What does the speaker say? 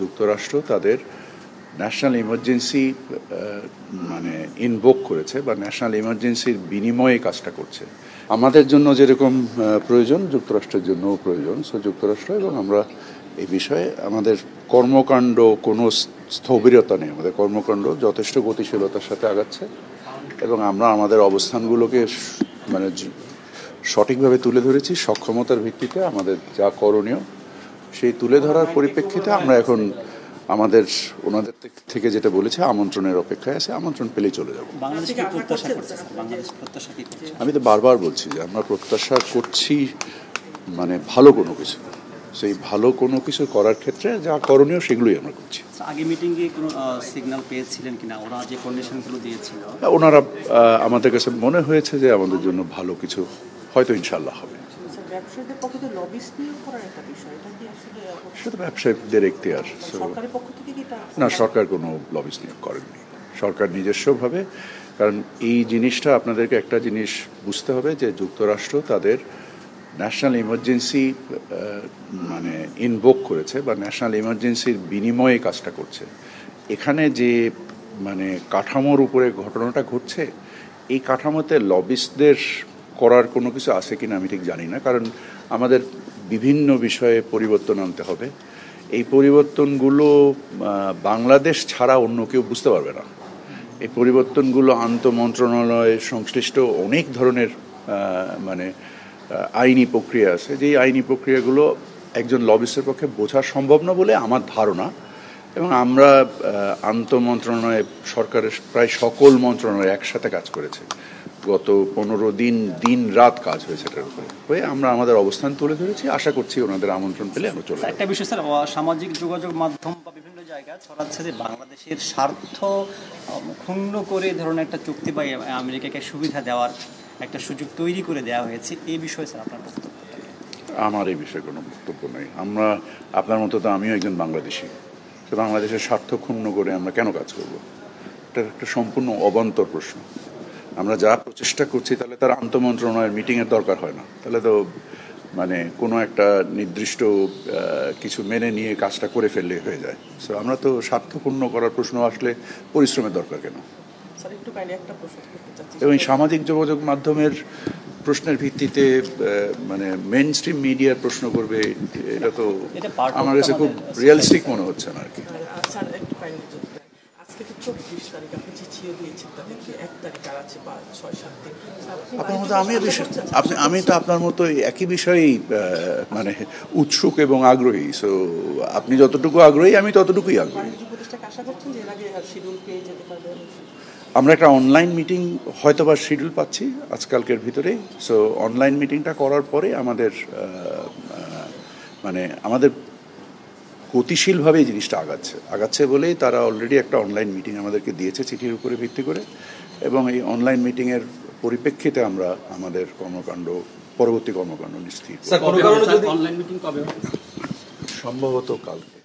যুক্তরাষ্ট্র তাদের national emergency মানে ইনভোক করেছে বা ন্যাশনাল ইমার্জেন্সির বিনিময়ে কাজটা করছে। আমাদের জন্য যেরকম প্রয়োজন যুক্তরাষ্ট্রের জন্যও প্রয়োজন। সো যুক্তরাষ্ট্র এবং আমরা এই বিষয়ে আমাদের কর্মকাণ্ড কোনো স্থবিরতা নেই, আমাদের কর্মকাণ্ড যথেষ্ট গতিশীলতার সাথে আগাচ্ছে এবং আমরা আমাদের অবস্থানগুলোকে মানে সঠিকভাবে তুলে ধরেছি। সক্ষমতার ভিত্তিতে আমাদের যা করণীয় সেই তুলে ধরার পরিপ্রেক্ষিতে আমরা এখন আমাদের ওনাদের থেকে যেটা বলেছে আমন্ত্রণের অপেক্ষায় আছে, আমন্ত্রণ পেলেই চলে যাব। আমি তো বারবার বলছি যে আমরা প্রত্যাশা করছি মানে ভালো কোনো কিছু, সেই ভালো কোনো কিছু করার ক্ষেত্রে যা করণীয় সেগুলোই আমরা করছি। আগে মিটিংয়ে কোনো সিগন্যাল পেয়েছিলেন কিনা ওরা যে কন্ডিশনগুলো দিয়েছিল? ওনারা আমাদের কাছে মনে হয়েছে যে আমাদের জন্য ভালো কিছু হয়তো ইনশাল্লাহ হবে। সেটা ব্যবসায়ীদের এখতিয়ার। না, সরকার কোনো লবিস নিয়োগ করেননি। সরকার নিজস্বভাবে, কারণ এই জিনিসটা আপনাদেরকে একটা জিনিস বুঝতে হবে যে যুক্তরাষ্ট্র তাদের ন্যাশনাল ইমার্জেন্সি মানে ইনভোক করেছে বা ন্যাশনাল ইমার্জেন্সির বিনিময়ে কাজটা করছে। এখানে যে মানে কাঠামোর উপরে ঘটনাটা ঘটছে, এই কাঠামোতে লবিস্টদের করার কোনো কিছু আছে কিনা আমি ঠিক জানি না, কারণ আমাদের বিভিন্ন বিষয়ে পরিবর্তন আনতে হবে। এই পরিবর্তনগুলো বাংলাদেশ ছাড়া অন্য কেউ বুঝতে পারবে না। এই পরিবর্তনগুলো আন্তঃমন্ত্রণালয় সংশ্লিষ্ট অনেক ধরনের মানে আইনি প্রক্রিয়া আছে, যেই আইনি প্রক্রিয়াগুলো একজন লবিস্টের পক্ষে বোঝা সম্ভব না বলে আমার ধারণা। এবং আমরা আন্তঃমন্ত্রণালয়ে সরকারের প্রায় সকল মন্ত্রণালয় একসাথে কাজ করেছে। গত 15 দিন দিন রাত কাজ হয়েছে এটার উপরে হয়ে আমরা আমাদের অবস্থান তুলে ধরেছি। আশা করছি ওনাদের আমন্ত্রণ পেলে আমরা চলে যাব। একটা বিষয় স্যার, সামাজিক যোগাযোগ মাধ্যম বা বিভিন্ন জায়গায় ছড়াচ্ছে যে বাংলাদেশের স্বার্থ ক্ষুণ্ণ করে ধরনের একটা চুক্তি বা আমেরিকাকে সুবিধা দেওয়ার একটা সুযোগ তৈরি করে দেওয়া হয়েছে। এই বিষয়ে স্যার আপনার বক্তব্য? আমার এই বিষয়ে কোনো বক্তব্য নেই। আমরা আপনার মতো তো আমিও একজন বাংলাদেশি, তো বাংলাদেশের স্বার্থ ক্ষুণ্ণ করে আমরা কেন কাজ করব? এটা একটা সম্পূর্ণ অবান্তর প্রশ্ন। আমরা যা প্রচেষ্টা করছি তাহলে তার আন্তঃমন্ত্রণালয়ের মিটিংয়ের দরকার হয় না, তাহলে তো মানে কোনো একটা নির্দিষ্ট কিছু মেনে নিয়ে কাজটা করে ফেললে হয়ে যায়। সো আমরা তো স্বার্থপূর্ণ করার প্রশ্ন আসলে পরিশ্রমের দরকার কেন? এবং সামাজিক যোগাযোগ মাধ্যমের প্রশ্নের ভিত্তিতে মানে মেইন স্ট্রিম মিডিয়ার প্রশ্ন করবে, এটা তো আমার কাছে খুব রিয়েলিস্টিক মনে হচ্ছে না আর কি। আমি তো আপনার মতো একই বিষয়েই মানে উৎসুক এবং আগ্রহী। সো আপনি যতটুকু আগ্রহী আমি ততটুকুই আগ্রহী। আমরা একটা অনলাইন মিটিং হয়তোবা শিডিউল পাচ্ছি আজকালকের ভিতরে। সো অনলাইন মিটিংটা করার পরে আমাদের মানে আমাদের গতিশীলভাবে এই জিনিসটা আগাচ্ছে বলেই তারা অলরেডি একটা অনলাইন মিটিং আমাদেরকে দিয়েছে চিঠির উপরে ভিত্তি করে, এবং এই অনলাইন মিটিংয়ের পরিপ্রেক্ষিতে আমরা আমাদের পরবর্তী কর্মকাণ্ড নিশ্চিত। অনলাইন মিটিং কবে? সম্ভবত কালকে।